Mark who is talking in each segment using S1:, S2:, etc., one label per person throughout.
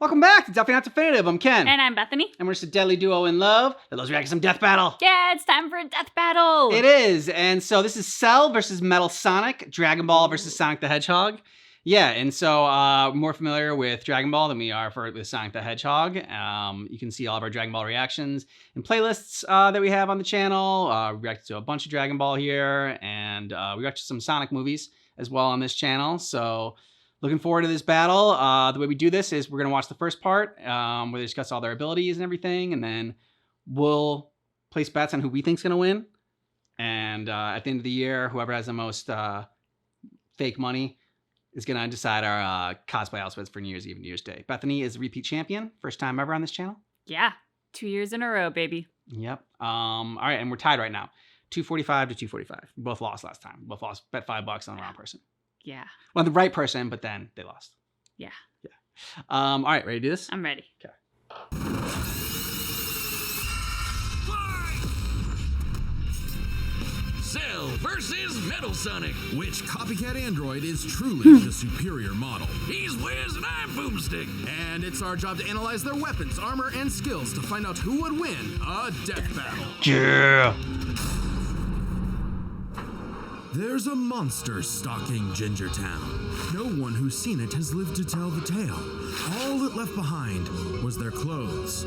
S1: Welcome back to Definitely Not Definitive. I'm Ken.
S2: And I'm Bethany.
S1: And we're just a deadly duo in love. And those react to some death battle.
S2: Yeah, it's time for a death battle.
S1: It is. And so this is Cell versus Metal Sonic, Dragon Ball versus Sonic the Hedgehog. Yeah, and so more familiar with Dragon Ball than we are with Sonic the Hedgehog. You can see all of our Dragon Ball reactions and playlists that we have on the channel. We reacted to a bunch of Dragon Ball here, and we reacted to some Sonic movies as well on this channel. So looking forward to this battle. The way we do this is we're going to watch the first part where they discuss all their abilities and everything, and then we'll place bets on who we think's going to win. And at the end of the year, whoever has the most fake money is going to decide our cosplay outfits for New Year's Eve and New Year's Day. Bethany is the repeat champion. First time ever on this channel.
S2: Yeah, 2 years in a row, baby.
S1: Yep. All right, and we're tied right now. 245 to 245. We both lost last time. We both lost, bet $5 on the wrong person.
S2: Yeah.
S1: Well, the right person, but then they lost.
S2: Yeah.
S1: Yeah. All right, ready to do this?
S2: I'm ready.
S1: Okay.
S3: Cell versus Metal Sonic. Which copycat android is truly the superior model? He's Wiz and I'm Boomstick. And it's our job to analyze their weapons, armor, and skills to find out who would win a death battle.
S1: Yeah.
S3: There's a monster stalking Gingertown. No one who's seen it has lived to tell the tale. All it left behind was their clothes.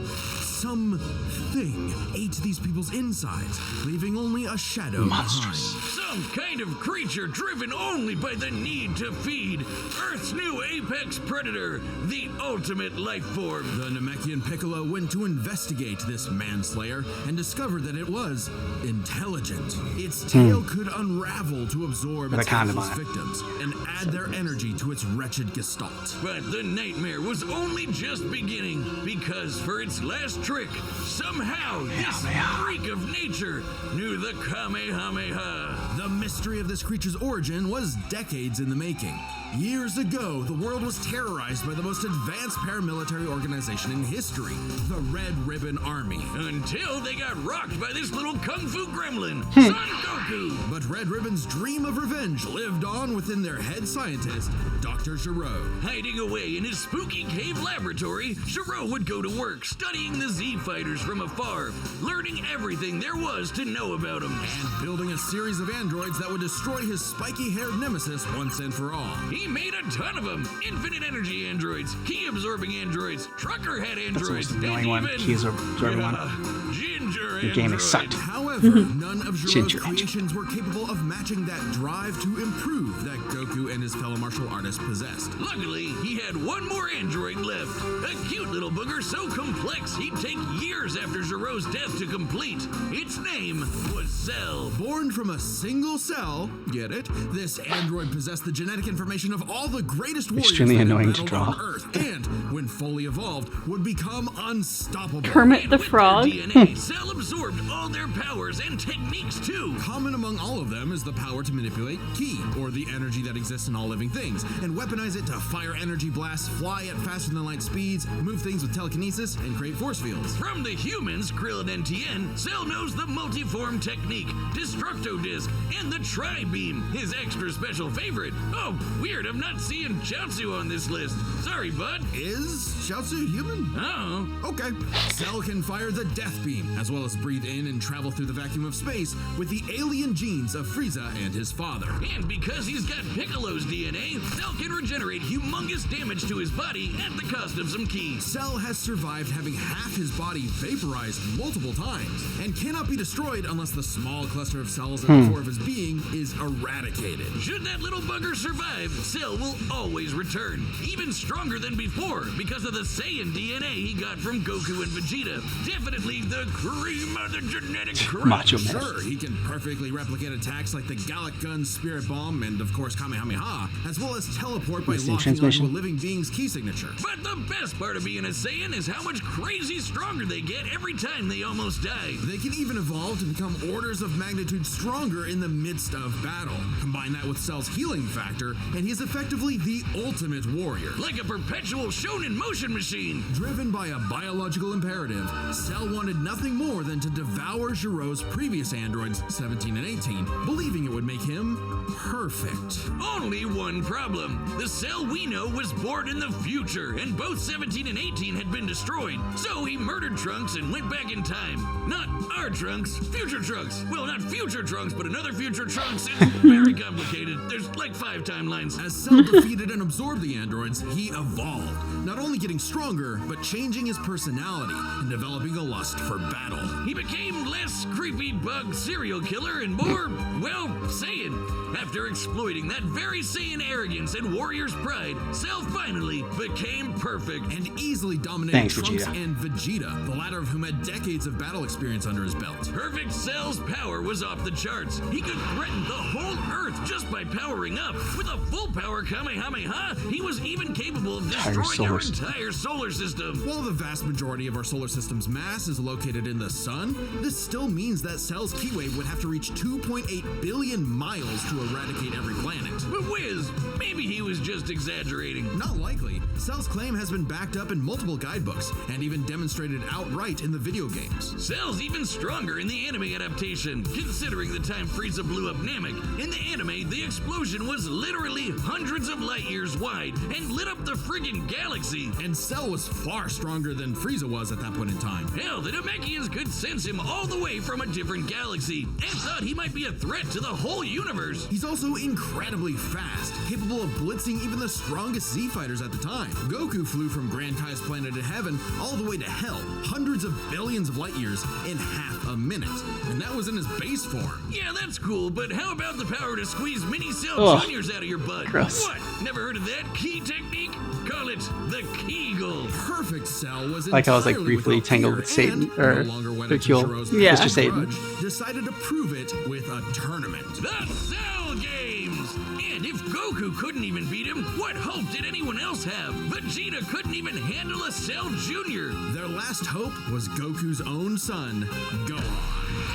S3: Something ate these people's insides, leaving only a shadow behind. Some kind of creature driven only by the need to feed. Earth's new apex predator, the ultimate life form. The Namekian Piccolo went to investigate this manslayer and discovered that it was intelligent. Its tail could unravel to absorb its helpless victims and add their energy to its wretched gestalt. But the nightmare was only just beginning, because for its last trick, somehow this freak of nature knew the Kamehameha. The mystery of this creature's origin was decades in the making. Years ago, the world was terrorized by the most advanced paramilitary organization in history, the Red Ribbon Army. Until they got rocked by this little kung fu gremlin, Son Goku. But Red Ribbon's dream of revenge lived on within their head scientist, Dr. Gero. Hiding away in his spooky cave laboratory, Gero would go to work studying the Z-Fighters from afar, learning everything there was to know about them, and building a series of androids that would destroy his spiky-haired nemesis once and for all. He made a ton of them. Infinite energy androids, key-absorbing androids, trucker head androids,
S1: That's the most annoying one. Key-absorbing one.
S3: Ginger
S1: Your game is sucked.
S3: However, none of Gero's creations were capable of matching that drive to improve that Goku and his fellow martial artists possessed. Luckily, he had one more android left. A cute little booger so complex he'd take years after Gero's death to complete. Its name was Cell. Born from a single cell, get it? This android possessed the genetic information of all the greatest warriors
S1: extremely
S3: that
S1: annoying
S3: had
S1: to
S3: battled
S1: draw.
S3: on Earth, and when fully evolved, would become unstoppable.
S2: Kermit the
S3: And with
S2: Frog.
S3: their DNA, Cell absorbed all their powers and techniques too. Common among all of them is the power to manipulate ki, or the energy that exists in all living things, and weaponize it to fire energy blasts, fly at faster than light speeds, move things with telekinesis, and create force fields. From the humans, Krillin and Tien, Cell knows the multiform technique, Destructo Disc, and the Tri-Beam, his extra special favorite. Oh, weird, I'm not seeing Chaozu on this list. Sorry, bud. Is Chaozu human? Oh. Okay. Cell can fire the Death Beam, as well as breathe in and travel through the vacuum of space with the alien genes of Frieza and his father. And because he's got Piccolo's DNA, Cell can regenerate humongous damage to his body at the cost of some ki. Cell has survived having half his body vaporized multiple times, and cannot be destroyed unless the small cluster of cells at the core of his being is eradicated. Should that little bugger survive, Cell will always return, even stronger than before, because of the Saiyan DNA he got from Goku and Vegeta. Definitely the cream of the genetic crop.
S1: Macho Man.
S3: Sure, he can perfectly replicate attacks like the Gallic Gun, Spirit Bomb, and of course Kamehameha, as well as teleport by
S1: Missing
S3: locking onto
S1: transmission.
S3: a living being's key signature. But the best part of being a Saiyan is how much crazy stronger they get every time they almost die. They can even evolve to become orders of magnitude stronger in the midst of battle. Combine that with Cell's healing factor, and he's is effectively the ultimate warrior.
S4: Like a perpetual shonen motion machine.
S3: Driven by a biological imperative, Cell wanted nothing more than to devour Giro's previous androids, 17 and 18, believing it would make him perfect.
S4: Only one problem. The Cell we know was born in the future, and both 17 and 18 had been destroyed. So he murdered Trunks and went back in time. Not our Trunks, future Trunks. Well, not future Trunks, but another future Trunks. It's very complicated. There's like 5 timelines.
S3: As Cell defeated and absorbed the androids, he evolved, not only getting stronger, but changing his personality and developing a lust for battle.
S4: He became less creepy bug serial killer and more, well, Saiyan. After exploiting that very Saiyan arrogance and warrior's pride, Cell finally became perfect.
S3: And easily dominated
S1: Thanks,
S3: Trunks
S1: Vegeta.
S3: and Vegeta, the latter of whom had decades of battle experience under his belt.
S4: Perfect Cell's power was off the charts. He could threaten the whole Earth just by powering up. With a full power Kamehameha, he was even capable of destroying our entire solar system.
S3: While the vast majority of our solar system's mass is located in the sun, this still means that Cell's key wave would have to reach 2.8 billion miles to eradicate every planet.
S4: But Wiz, maybe he was just exaggerating.
S3: Not likely. Cell's claim has been backed up in multiple guidebooks and even demonstrated outright in the video games.
S4: Cell's even stronger in the anime adaptation, considering the time Frieza blew up Namek. In the anime, the explosion was literally hundreds of light years wide and lit up the friggin' galaxy.
S3: And Cell was far stronger than Frieza was at that point in time.
S4: Hell, the Namekians could sense him all the way from a different galaxy and thought he might be a threat to the whole universe.
S3: He's also incredibly fast, capable of blitzing even the strongest Z fighters at the time. Goku flew from Grand Kai's planet of heaven all the way to hell, hundreds of billions of light years in half a minute. And that was in his base form.
S4: Yeah, that's cool, but how about the power to squeeze mini Cell Juniors out of your butt?
S1: Gross.
S4: What? Never heard of that key technique? Call it the Kegel.
S3: Perfect Cell was
S1: Like I was like
S3: entirely
S1: briefly
S3: without
S1: tangled
S3: fear
S1: with Satan,
S3: and
S1: or
S3: no longer wedded to
S1: Hercule.
S3: Giro's
S2: Yeah.
S3: past
S1: Mr. Satan.
S3: grudge, decided to prove it with a tournament.
S4: The Cell Games! And if Goku couldn't even beat him, what hope did anyone else have? Vegeta couldn't even handle a Cell Jr.
S3: Their last hope was Goku's own son, Gohan.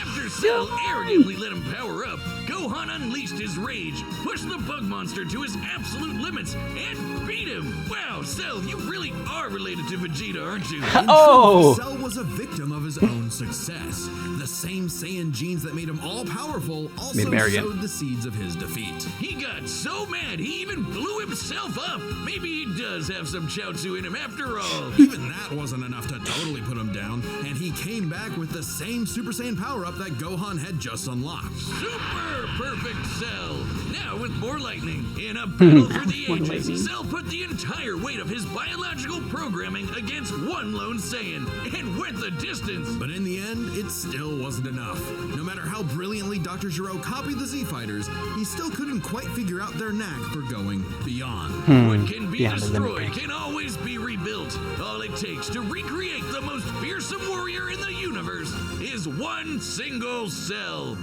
S4: After Cell arrogantly let him power up, Gohan unleashed his rage, pushed the bug monster to his absolute limits, and beat him. Wow, Cell, you really are related to Vegeta, aren't you?
S1: Oh!
S3: Cell was a victim of his own success. The same Saiyan genes that made him all-powerful also
S1: Made him arrogant.
S3: sowed the seeds of his defeat.
S4: He got so mad he even blew himself up. Maybe he does have some Chaozu in him after all.
S3: Even that wasn't enough to totally put him down, and he came back with the same Super Saiyan power-up that Gohan had just unlocked.
S4: Super perfect Cell. Now with more lightning. In a battle for the
S2: More lightning.
S4: ages, Cell put the entire weight of his biological programming against one lone Saiyan and went the distance.
S3: But in the end, it still wasn't enough. No matter how brilliantly Dr. Gero copied the Z-Fighters, he still couldn't quite figure out their knack for going beyond.
S4: What can be
S1: Beyond the limit
S4: destroyed
S1: break.
S4: can always be rebuilt. All it takes to recreate the most fearsome warrior in the universe is one single Cell.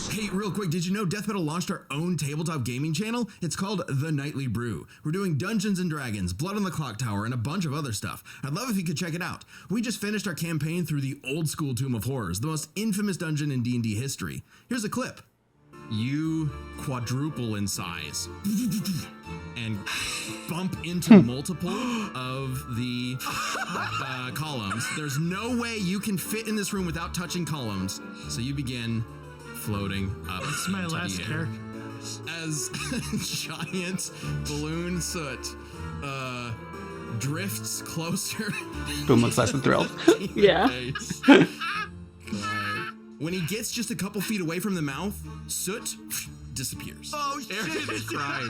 S3: Hey, real quick, did you know Death Metal launched our own tabletop gaming channel? It's called The Nightly Brew. We're doing Dungeons and Dragons, Blood on the Clock Tower, and a bunch of other stuff. I'd love if you could check it out. We just finished our campaign through the old school Tomb of Horrors, the most infamous dungeon in D&D history. Here's a clip. You quadruple in size and bump into multiple of the columns. There's no way you can fit in this room without touching columns, so you begin floating up.
S5: It's my
S3: into
S5: last
S3: the air
S5: character.
S3: as giant balloon soot drifts closer.
S1: Boom looks less than thrilled.
S2: Yeah.
S3: God. When he gets just a couple feet away from the mouth, soot disappears.
S5: Oh shit! Just crying.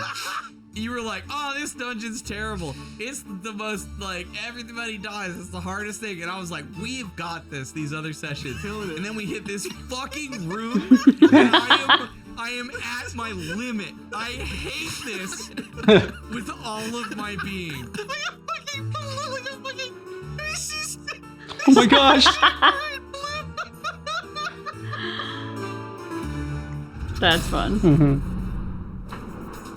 S5: You were like, "Oh, this dungeon's terrible. It's the most like everybody dies. It's the hardest thing." And I was like, "We've got this." These other sessions, and then we hit this fucking room. And I am at my limit. I hate this with all of my being.
S1: Oh my gosh!
S2: That's fun.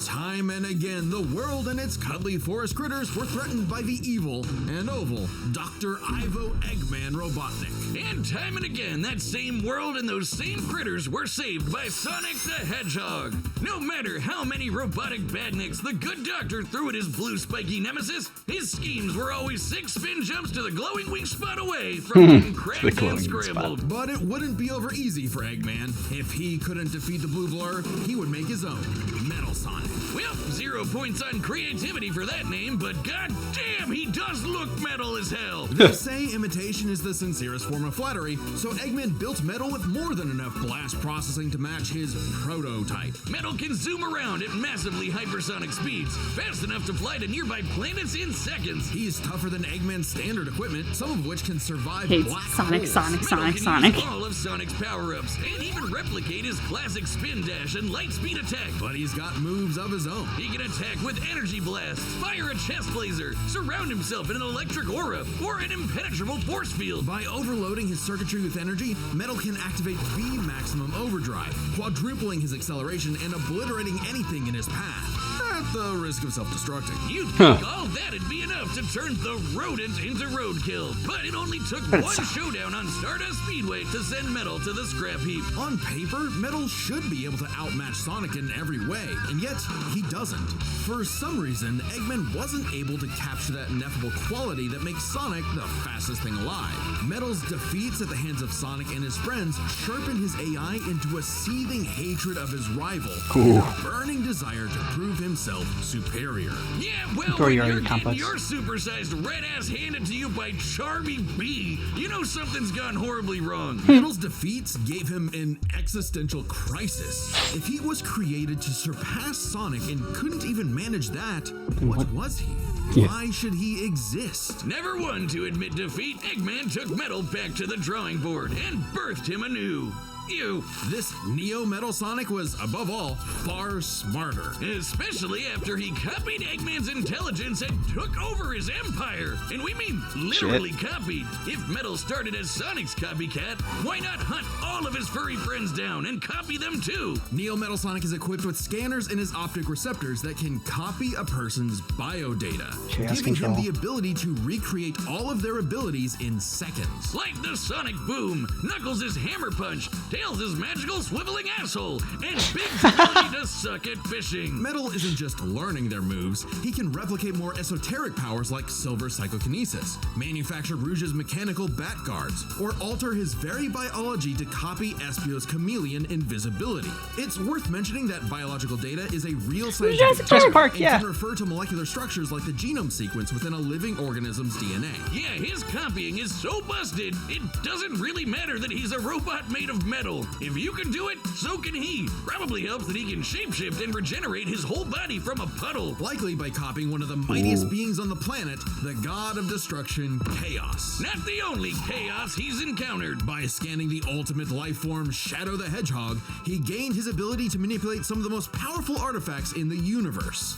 S3: Time and again, the world and its cuddly forest critters were threatened by the evil and oval Dr. Ivo Eggman Robotnik.
S4: And time and again, that same world and those same critters were saved by Sonic the Hedgehog. No matter how many robotic badniks the good doctor threw at his blue spiky nemesis, his schemes were always 6 spin jumps to the glowing weak spot away from getting cracked and scrambled.
S3: But it wouldn't be over easy for Eggman. If he couldn't defeat the blue blur, he would make his own Metal Sonic.
S4: Well, 0 points on creativity for that name, but goddamn, he does look metal as hell.
S3: They say imitation is the sincerest form of flattery, so Eggman built Metal with more than enough blast processing to match his prototype.
S4: Metal can zoom around at massively hypersonic speeds, fast enough to fly to nearby planets in seconds.
S3: He's tougher than Eggman's standard equipment, some of which can survive
S2: Hates
S3: black
S2: Sonic,
S3: holes.
S2: Sonic,
S4: Metal
S2: Sonic,
S4: can
S2: Sonic.
S4: use all of Sonic's power-ups, and even replicate his classic spin dash and light speed attack.
S3: But he's got moves of his own.
S4: He can attack with energy blast, fire a chest laser, surround himself in an electric aura, or an impenetrable force field.
S3: By overloading his circuitry with energy, Metal can activate V maximum overdrive, quadrupling his acceleration and obliterating anything in his path, at the risk of self-destructing.
S4: You'd think all that'd be enough to turn the rodent into roadkill, but it only took one showdown on Stardust Speedway to send Metal to the scrap heap.
S3: On paper, Metal should be able to outmatch Sonic in every way, and yet he doesn't. For some reason, Eggman wasn't able to capture that ineffable quality that makes Sonic the fastest thing alive. Metal's defeats at the hands of Sonic and his friends sharpened his AI into a seething hatred of his rival, and a burning desire to prove himself superior.
S4: Yeah, well, when
S1: Superiority
S4: you're getting
S1: complex.
S4: your supersized red ass handed to you by Charmy B, you know something's gone horribly wrong.
S3: Metal's defeats gave him an existential crisis. If he was created to surpass Sonic and couldn't even manage that, what was he? Why should he exist?
S4: Never one to admit defeat, Eggman took Metal back to the drawing board and birthed him anew. Ew.
S3: This Neo Metal Sonic was, above all, far smarter.
S4: Especially after he copied Eggman's intelligence and took over his empire. And we mean literally copied. If Metal started as Sonic's copycat, why not hunt all of his furry friends down and copy them too?
S3: Neo Metal Sonic is equipped with scanners in his optic receptors that can copy a person's biodata,
S6: Chaos
S3: giving
S6: control.
S3: him the ability to recreate all of their abilities in seconds.
S4: Like the Sonic Boom, Knuckles' Hammer Punch, Tails' magical swiveling asshole, and Big's ability to suck at fishing.
S3: Metal isn't just learning their moves, he can replicate more esoteric powers like Silver Psychokinesis, manufacture Rouge's mechanical bat guards, or alter his very biology to copy Espio's chameleon invisibility. It's worth mentioning that biological data is a real scientific
S1: Jurassic
S3: term
S1: Park,
S3: and
S1: yeah.
S3: can refer to molecular structures like the genome sequence within a living organism's DNA.
S4: Yeah, his copying is so busted, it doesn't really matter that he's a robot made of metal. If you can do it, so can he. Probably helps that he can shapeshift and regenerate his whole body from a puddle.
S3: Likely by copying one of the mightiest beings on the planet, the god of destruction, Chaos.
S4: Not the only chaos he's encountered.
S3: By scanning the ultimate life form, Shadow the Hedgehog, he gained his ability to manipulate some of the most powerful artifacts in the universe.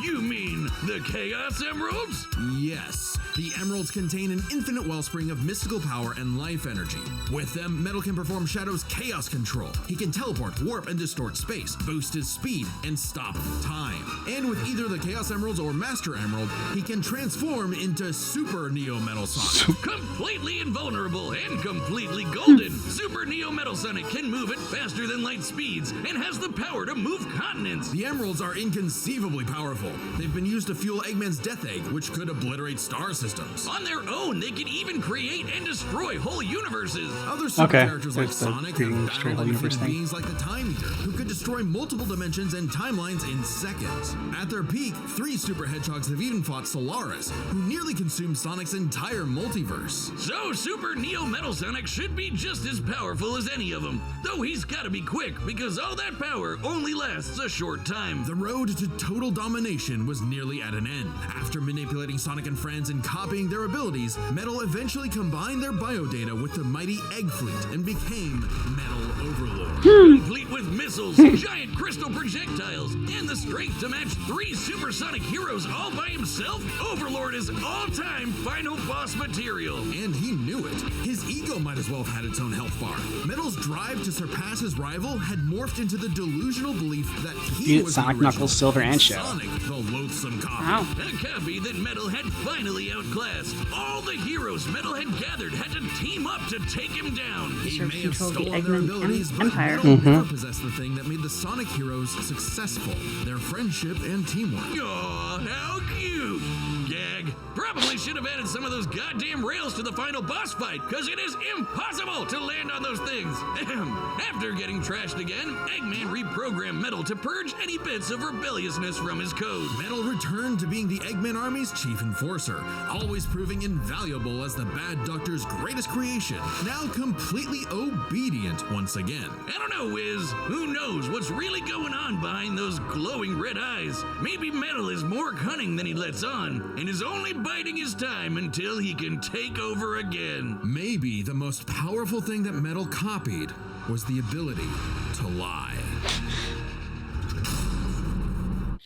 S4: You mean the Chaos Emeralds?
S3: Yes, the emeralds contain an infinite wellspring of mystical power and life energy. With them, Metal can perform Shadow's chaos control. He can teleport, warp, and distort space, boost his speed, and stop time. And with either the Chaos Emeralds or Master Emerald, he can transform into Super Neo Metal Sonic.
S4: Completely invulnerable and completely golden. Super Neo Metal Sonic can move at faster than light speeds and has the power to move continents.
S3: The emeralds are inconceivably powerful. They've been used to fuel Eggman's Death Egg, which could obliterate star systems.
S4: On their own, they can even create and destroy whole universes.
S3: Other super
S6: Okay,
S3: characters like
S6: there's the
S3: Sonic
S6: creating
S3: have
S6: and destroying
S3: battled
S6: whole universe
S3: undefeated
S6: thing.
S3: beings like the Time Eater, who could destroy multiple dimensions and timelines in seconds. At their peak, 3 super hedgehogs have even fought Solaris, who nearly consumed Sonic's entire multiverse.
S4: So Super Neo Metal Sonic should be just as powerful as any of them, though he's gotta be quick because all that power only lasts a short time.
S3: The road to total domination was nearly at an end. After manipulating Sonic and friends and copying their abilities, Metal eventually combined their biodata with the mighty Egg Fleet and became Metal Overlord.
S4: Complete with missiles, giant crystal projectiles, and the strength to match 3 supersonic heroes all by himself, Overlord is all-time final boss material.
S3: And he knew it. His ego might as well have had its own health bar. Metal's drive to surpass his rival had morphed into the delusional belief that he
S1: Beat
S3: was
S1: Sonic,
S3: the original,
S1: Knuckles, Silver, and Shadow.
S3: Sonic, the loathsome copy.
S2: Wow.
S4: A copy that Metal had finally outclassed. All the heroes Metal had gathered had to team up to take him down.
S3: He
S2: Sure
S3: may have
S2: controlled the
S3: stolen their
S2: Eggman
S3: abilities, but
S2: Empire.
S3: Metal never possessed the thing that made the Sonic heroes successful: their friendship and teamwork.
S4: Aw, how cute! Gag. Probably should have added some of those goddamn rails to the final boss fight, because it is impossible to land on those things. Ahem. After getting trashed again, Eggman reprogrammed Metal to purge any bits of rebelliousness from his code.
S3: Metal returned to being the Eggman Army's chief enforcer, always proving invaluable as the Bad Doctor's greatest creation, now completely obedient once again.
S4: I don't know, Wiz. Who knows what's really going on behind those glowing red eyes? Maybe Metal is more cunning than he lets on, and is only biding his time until he can take over again.
S3: Maybe the most powerful thing that Metal copied was the ability to lie.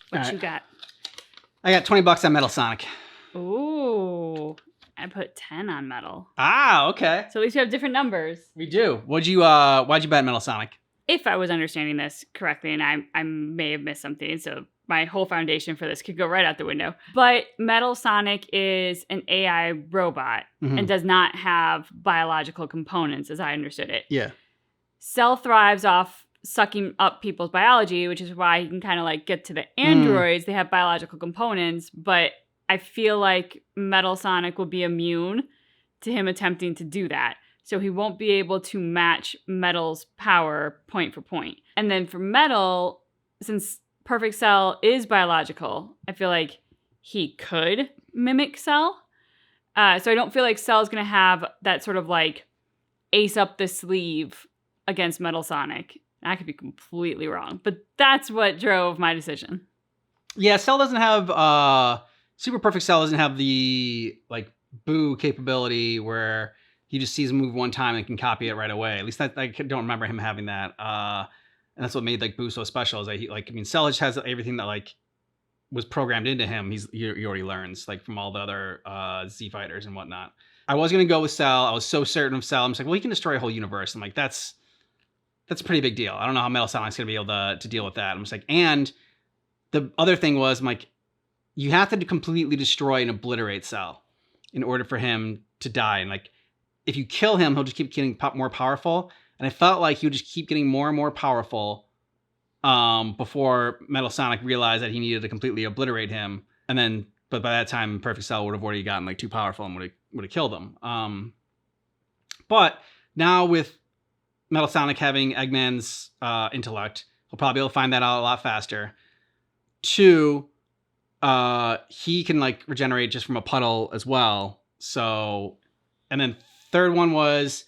S2: What you got?
S1: I got $20 on Metal Sonic.
S2: Ooh. I put 10 on Metal.
S1: Ah, okay.
S2: So at least we have different numbers.
S1: We do. Why'd you bet Metal Sonic?
S2: If I was understanding this correctly, and I may have missed something, so my whole foundation for this could go right out the window. But Metal Sonic is an AI robot and does not have biological components, as I understood it.
S1: Yeah.
S2: Cell thrives off sucking up people's biology, which is why he can kind of like get to the androids. They have biological components, but I feel like Metal Sonic will be immune to him attempting to do that. So he won't be able to match Metal's power point for point. And then for Metal, since Perfect Cell is biological, I feel like he could mimic Cell. So I don't feel like Cell's going to have that sort of like ace up the sleeve against Metal Sonic. I could be completely wrong, but that's what drove my decision.
S1: Yeah, Cell doesn't have Super Perfect Cell doesn't have the like boo capability where he just sees a move one time and can copy it right away. At least I don't remember him having that. And that's what made like Boo so special. Is that Cell just has everything that like was programmed into him. He already learns like from all the other Z fighters and whatnot. I was gonna go with Cell. I was so certain of Cell. I'm just like, well, he can destroy a whole universe. I'm like, that's a pretty big deal. I don't know how Metal Sonic's gonna be able to deal with that. I'm just like, and the other thing was, I'm like, you have to completely destroy and obliterate Cell in order for him to die. And like, if you kill him, he'll just keep getting more powerful. And I felt like he would just keep getting more and more powerful before Metal Sonic realized that he needed to completely obliterate him. And then, but by that time, Perfect Cell would have already gotten like too powerful and would have killed him. But now with Metal Sonic having Eggman's intellect, he'll probably be able to find that out a lot faster. 2, he can like regenerate just from a puddle as well. So, and then third one was,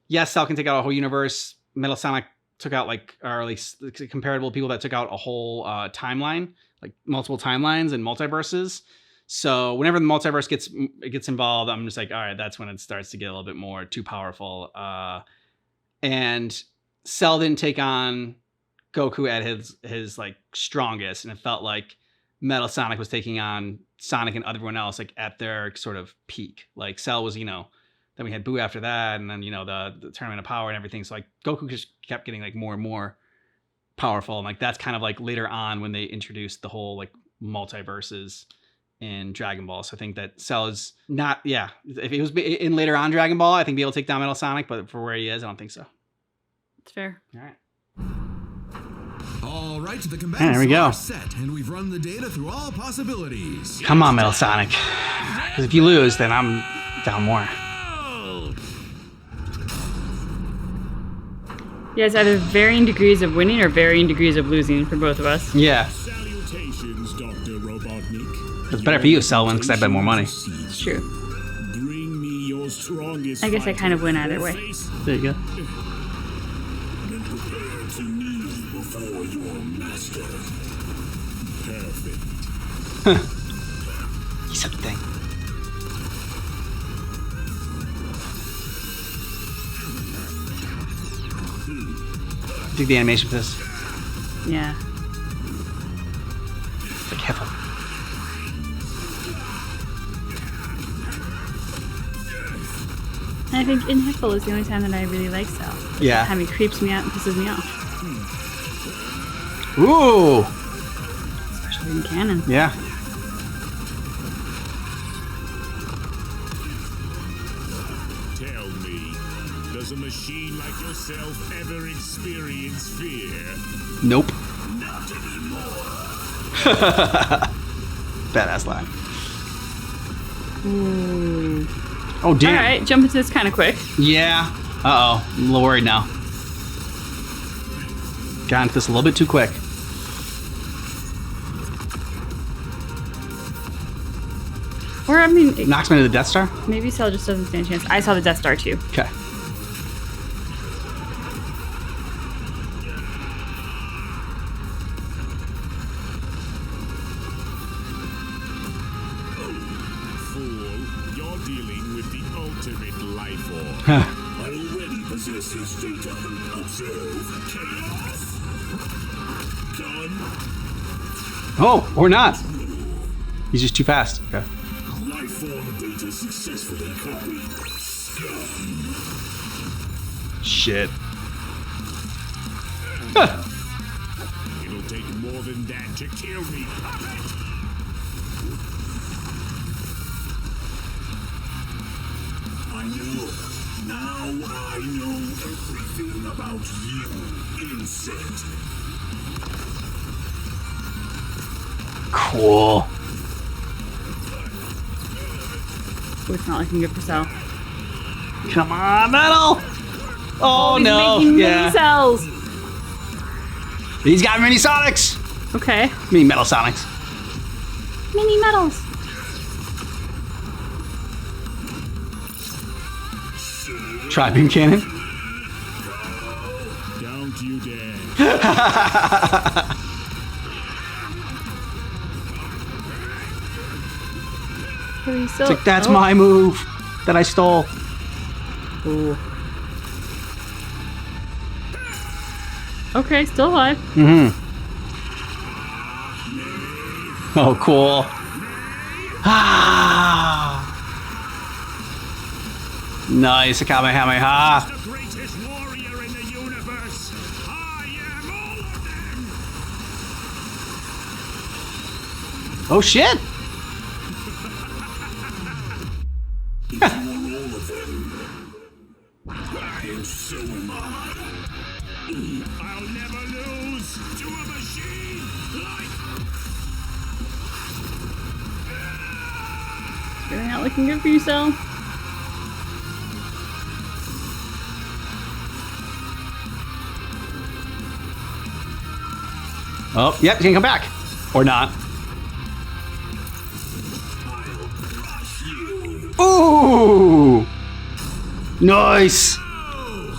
S1: yes, Cell can take out a whole universe. Metal Sonic took out like, or at least comparable people that took out a whole timeline, like multiple timelines and multiverses. So whenever the multiverse gets involved, I'm just like, all right, that's when it starts to get a little bit more too powerful. And Cell didn't take on Goku at his like strongest, and it felt like Metal Sonic was taking on Sonic and everyone else like at their sort of peak. Like Cell was, then we had Boo after that, and then the Tournament of Power and everything. So like Goku just kept getting like more and more powerful, and like that's kind of like later on when they introduced the whole like multiverses in Dragon Ball. So I think that Cell is not, if he was in later on Dragon Ball, I think be able to take down Metal Sonic, but for where he is, I don't think so.
S2: It's fair.
S1: All right.
S3: All right, the combatants
S1: there we go.
S3: are set, and we've run the data through all possibilities.
S1: Come on, Metal Sonic. Because if you lose, then I'm down more.
S2: Yes, either varying degrees of winning or varying degrees of losing for both of us.
S1: Yeah.
S6: Salutations, Dr. Robotnik.
S1: It's better for you, Cell wins, because I bet more money.
S2: It's true.
S6: Bring me your strongest
S2: I guess I kind of win either way.
S1: There you go.
S6: And prepare to kneel before your master. Perfect.
S1: You said the thing. Dig the animation for this.
S2: Yeah.
S1: It's like heaven.
S2: I think in Hickle is the only time that I really like Cell.
S1: Yeah.
S2: Time he creeps me out and pisses me off.
S1: Ooh.
S2: Especially in canon.
S1: Yeah.
S6: Tell me, does a machine like yourself ever experience fear?
S1: Nope.
S6: Not anymore.
S1: Badass line.
S2: Ooh.
S1: Oh, damn.
S2: All right, jump into this kind of quick.
S1: Yeah. Uh-oh. I'm a little worried now. Got into this a little bit too quick.
S2: Or, I mean,
S1: Knocks me into the Death Star?
S2: maybe Cell just doesn't stand a chance. I saw the Death Star too.
S1: Okay.
S6: Fool, you're dealing with the ultimate life form.
S1: Huh.
S6: I already possess his data. Observe chaos. Done.
S1: Oh, or not. He's just too fast. Okay.
S6: Life form data successfully copied. Scum.
S1: Shit. Huh.
S6: It'll take more than that to kill me. I know. Now I know everything about you, insect.
S1: Cool.
S2: Ooh, it's not looking good for Cell.
S1: Come on, Metal. Oh,
S2: He's
S1: no.
S2: making
S1: Yeah.
S2: mini cells.
S1: He's got mini Sonics.
S2: Okay.
S1: Mini Metal Sonics.
S2: Mini metals.
S1: Tri-beam cannon.
S6: Don't you dare.
S1: It's like, that's my move that I stole.
S2: Ooh. Okay, still alive.
S1: Mm-hmm. Oh, cool. Ah. Nice, a Kamehameha.
S6: The greatest warrior in the universe. I am all of them.
S1: Oh, shit.
S6: You are all of them. And so am I. I'll never lose to a machine like.
S2: Really not looking good for you, Cell.
S1: Oh, yep, he can come back. Or not. Ooh! Nice!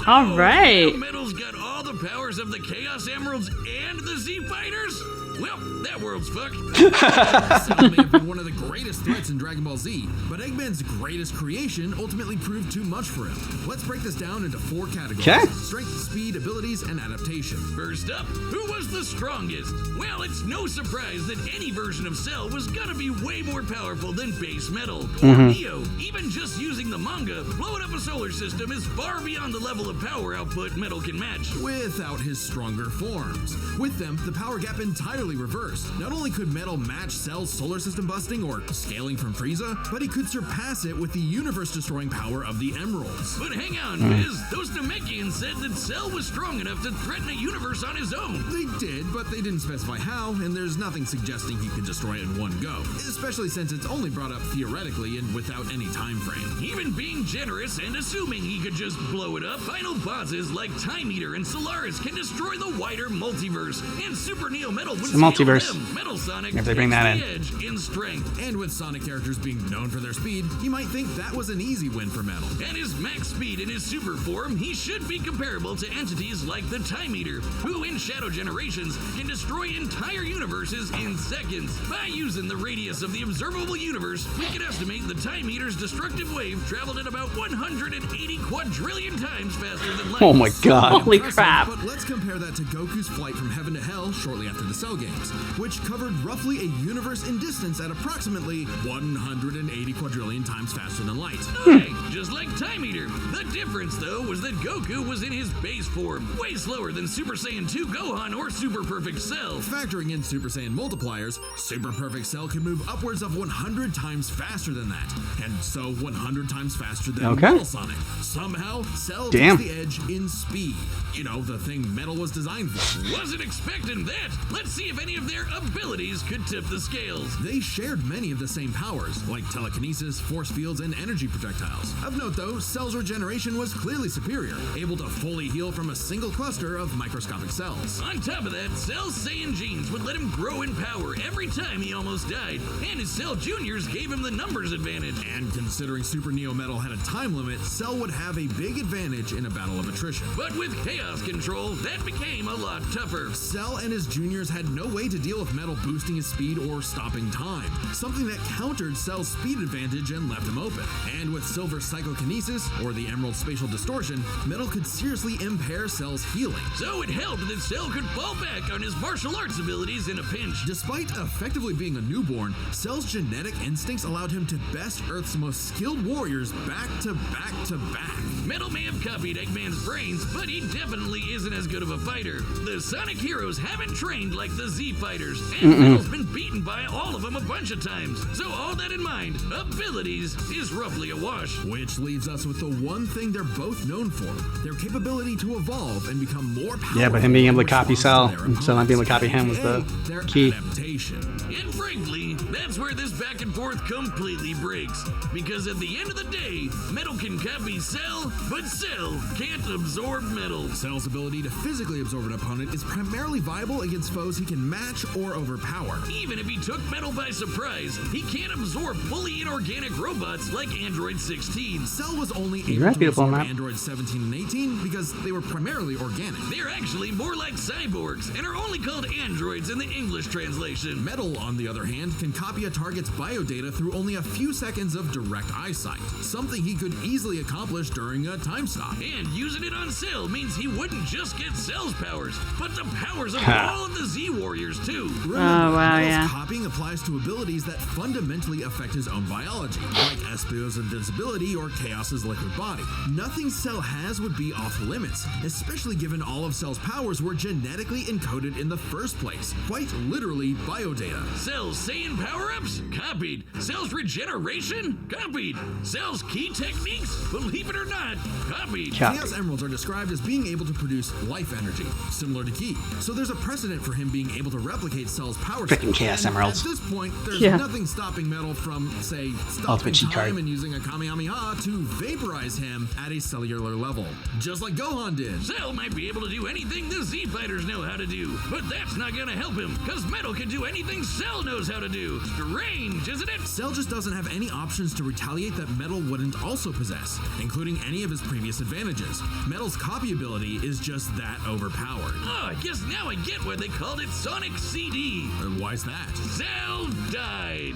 S2: All right.
S4: Metal's got all the powers of the Chaos Emeralds and the Z Fighters? Well, that world's fucked.
S5: Cell may have been one of the greatest threats in Dragon Ball Z, but Eggman's greatest creation ultimately proved too much for him. Let's break this down into 4 categories.
S1: Okay.
S5: Strength, speed, abilities, and adaptation.
S4: First up, who was the strongest? Well, it's no surprise that any version of Cell was gonna be way more powerful than base Metal or Neo. Even just using the manga, blowing up a solar system is far beyond the level of power output Metal can match.
S5: Without his stronger forms. With them, the power gap entirely reversed. Not only could Metal match Cell's solar system busting or scaling from Frieza, but he could surpass it with the universe-destroying power of the Emeralds.
S4: But hang on, Viz. Those Namekians said that Cell was strong enough to threaten a universe on his own.
S5: They did, but they didn't specify how, and there's nothing suggesting he could destroy it in one go, especially since it's only brought up theoretically and without any time frame.
S4: Even being generous and assuming he could just blow it up, final bosses like Time Eater and Solaris can destroy the wider multiverse, and Super Neo Metal would
S1: the multiverse.
S4: Them. Metal Sonic
S1: If they bring that
S4: takes
S1: in.
S4: the edge in strength.
S5: And with Sonic characters being known for their speed, you might think that was an easy win for Metal.
S4: At his max speed in his super form, he should be comparable to entities like the Time Eater, who in Shadow Generations can destroy entire universes in seconds. By using the radius of the observable universe, we can estimate the Time Eater's destructive wave traveled at about 180 quadrillion times faster than light.
S1: Oh my god.
S2: Holy
S5: Impressive,
S2: crap.
S5: But let's compare that to Goku's flight from heaven to hell shortly after the Cell games.
S3: which covered roughly a universe in distance at approximately 180 quadrillion times faster than light.
S4: Right, just like Time Eater. The difference, though, was that Goku was in his base form, way slower than Super Saiyan 2 Gohan or Super Perfect Cell.
S3: Factoring in Super Saiyan multipliers, Super Perfect Cell can move upwards of 100 times faster than that, and so 100 times faster than Metal Sonic. Somehow, Cell takes the edge in speed. You know, the thing Metal was designed for.
S4: Wasn't expecting that. Let's see if any of their abilities could tip the scales.
S3: They shared many of the same powers, like telekinesis, force fields, and energy projectiles. Of note, though, Cell's regeneration was clearly superior, able to fully heal from a single cluster of microscopic cells.
S4: On top of that, Cell's Saiyan genes would let him grow in power every time he almost died, and his Cell Juniors gave him the numbers advantage.
S3: And considering Super Neo Metal had a time limit, Cell would have a big advantage in a battle of attrition.
S4: But with Chaos Control, that became a lot tougher.
S3: Cell and his juniors had no way to deal with Metal boosting his speed or stopping time, something that countered Cell's speed advantage and left him open. And with Silver's psychokinesis, or the Emerald spatial distortion, Metal could seriously impair Cell's healing.
S4: So it helped that Cell could fall back on his martial arts abilities in a pinch.
S3: Despite effectively being a newborn, Cell's genetic instincts allowed him to best Earth's most skilled warriors back to back to back.
S4: Metal may have copied Eggman's brains, but he definitely isn't as good of a fighter. The Sonic heroes haven't trained like the Z fighters, and Metal's been beaten by all of them a bunch of times. So all that in mind, abilities is roughly a wash.
S3: Which leaves us with the one thing they're both known for, their capability to evolve and become more powerful.
S1: Yeah, but him being able to copy Cell, and Cell not being able to copy him was the key.
S3: Adaptation.
S4: And frankly, that's where this back and forth completely breaks. Because at the end of the day, Metal can copy Cell, but Cell can't absorb Metal.
S3: Cell's ability to physically absorb an opponent is primarily viable against foes he can match or overpower.
S4: Even if he took Metal by surprise, he can't absorb fully inorganic robots like Android 16.
S3: Cell was only able to absorb Android 17 and 18 because they were primarily organic.
S4: They're actually more like cyborgs and are only called androids in the English translation.
S3: Metal, on the other hand, can copy a target's biodata through only a few seconds of direct eyesight, something he could easily accomplish during a time stop.
S4: And using it on Cell means he wouldn't just get Cell's powers, but the powers of all of the Z Warriors too.
S3: Remember, Metal's copying applies to abilities that fundamentally affect his own biology, like Espio's invincibility or Chaos's liquid body. Nothing Cell has would be off limits, especially given all of Cell's powers were genetically encoded in the first place, quite literally biodata.
S4: Cell's Saiyan power-ups? Copied. Cell's regeneration? Copied. Cell's key techniques? Believe it or not, copied.
S3: Chaos Emeralds are described as being able to produce life energy, similar to Ki. So there's a precedent for him being able to replicate Cell's power.
S1: Freaking Chaos Emeralds.
S3: At this point, there's nothing stopping Metal from, say, stopping time and using a Kamehameha to vaporize him at a cellular level, just like Gohan did.
S4: Cell might be able to do anything the Z fighters know how to do, but that's not gonna help him, because Metal can do anything Cell knows how to do. Strange, isn't it?
S3: Cell just doesn't have any options to retaliate that Metal wouldn't also possess, including any of his previous advantages. Metal's copy ability is just that overpowered.
S4: Oh, I guess now I get why they called it Sonic CD.
S3: And why's that?
S4: Cell died.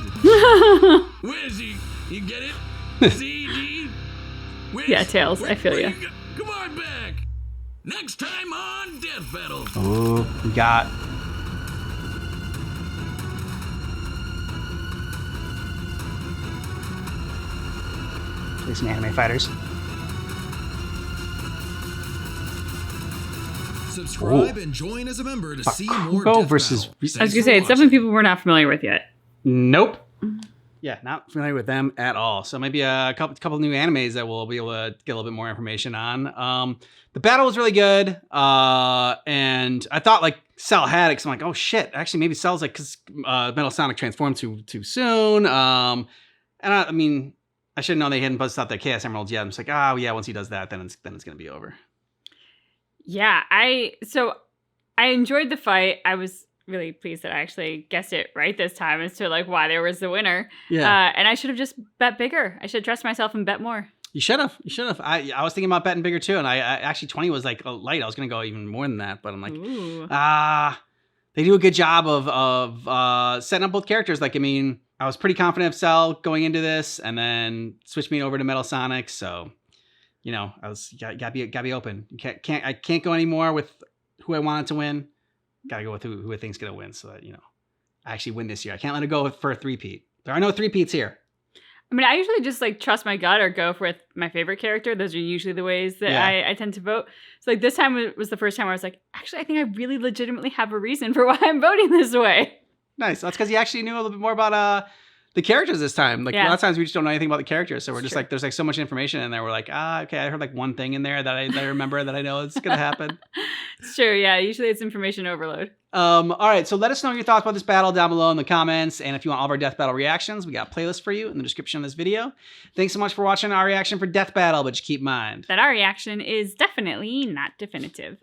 S4: Where's he? You get it? CD?
S2: Yeah, Tails, I feel you.
S4: Come on back. Next time on Death Battle.
S1: Oh, we got... Play some anime fighters.
S3: Subscribe and join as a member to see more
S1: Bakugo
S3: Death
S1: versus
S3: Battle.
S2: I was gonna say, it's something people were not familiar with yet.
S1: Nope. Yeah, not familiar with them at all. So maybe a couple new animes that we'll be able to get a little bit more information on. The battle was really good, and I thought like Cell had it, because I'm like, oh shit, actually maybe Cell's like, because Metal Sonic transformed too soon. And I mean, I should have known they hadn't busted out their Chaos Emeralds yet. I'm just like, oh yeah, once he does that, then it's gonna be over.
S2: Yeah, I enjoyed the fight. I was really pleased that I actually guessed it right this time as to like why there was the winner.
S1: Yeah.
S2: And I should have just bet bigger. I should trust myself and bet more.
S1: You should have. I was thinking about betting bigger too, and I actually 20 was like light. I was gonna go even more than that, but I'm like, they do a good job of setting up both characters. Like, I mean, I was pretty confident of Cell going into this, and then switched me over to Metal Sonic. So, you know, I was gotta be open. I can't go anymore with who I wanted to win. Gotta go with who I think's gonna win, so that, you know, actually win this year. I can't let it go for a three-peat. There are no three-peats here.
S2: I mean, I usually just like trust my gut or go with my favorite character. Those are usually the ways that I tend to vote. So like this time was the first time where I was like, actually, I think I really legitimately have a reason for why I'm voting this way.
S1: Nice. That's because you actually knew a little bit more about the characters this time. Like a lot of times we just don't know anything about the characters. So we're just like, there's like so much information in there. We're like, okay, I heard like one thing in there that I remember that I know it's going to happen.
S2: It's true. Yeah. Usually it's information overload.
S1: All right. So let us know your thoughts about this battle down below in the comments. And if you want all of our death battle reactions, we got playlists for you in the description of this video. Thanks so much for watching our reaction for Death Battle, but just keep in mind
S2: that our reaction is definitely not definitive.